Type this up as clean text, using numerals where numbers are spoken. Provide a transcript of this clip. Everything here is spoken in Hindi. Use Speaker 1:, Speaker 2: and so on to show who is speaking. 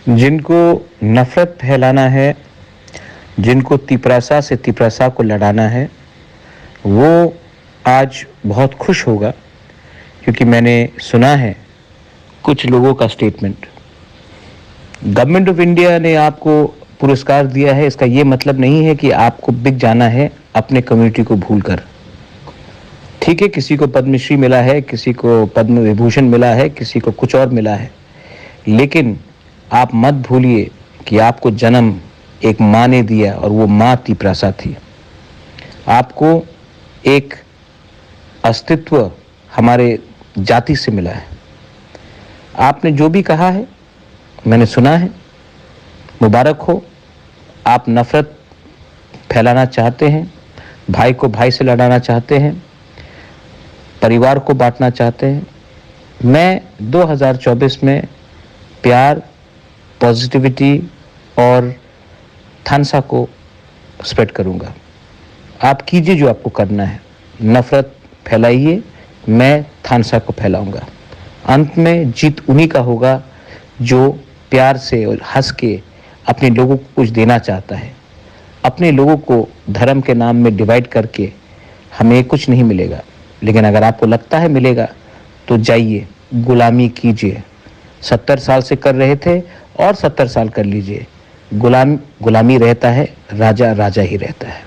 Speaker 1: जिनको नफरत फैलाना है, जिनको तिपरासा से तिपरासा को लड़ाना है, वो आज बहुत खुश होगा, क्योंकि मैंने सुना है कुछ लोगों का स्टेटमेंट। गवर्नमेंट ऑफ इंडिया ने आपको पुरस्कार दिया है, इसका ये मतलब नहीं है कि आपको बिक जाना है अपने कम्युनिटी को भूलकर। ठीक है, किसी को पद्मश्री मिला है, किसी को पद्म विभूषण मिला है, किसी को कुछ और मिला है, लेकिन आप मत भूलिए कि आपको जन्म एक माँ ने दिया और वो माँ तिपरासा थी। आपको एक अस्तित्व हमारे जाति से मिला है। आपने जो भी कहा है मैंने सुना है, मुबारक हो। आप नफरत फैलाना चाहते हैं, भाई को भाई से लड़ाना चाहते हैं, परिवार को बांटना चाहते हैं। मैं 2024 में प्यार, पॉजिटिविटी और थानसा को स्प्रेड करूंगा। आप कीजिए जो आपको करना है, नफरत फैलाइए, मैं थानसा को फैलाऊंगा। अंत में जीत उन्हीं का होगा जो प्यार से और हंस के अपने लोगों को कुछ देना चाहता है। अपने लोगों को धर्म के नाम में डिवाइड करके हमें कुछ नहीं मिलेगा, लेकिन अगर आपको लगता है मिलेगा तो जाइए, गुलामी कीजिए। 70 साल से कर रहे थे और 70 साल कर लीजिए। गुलामी रहता है, राजा राजा ही रहता है।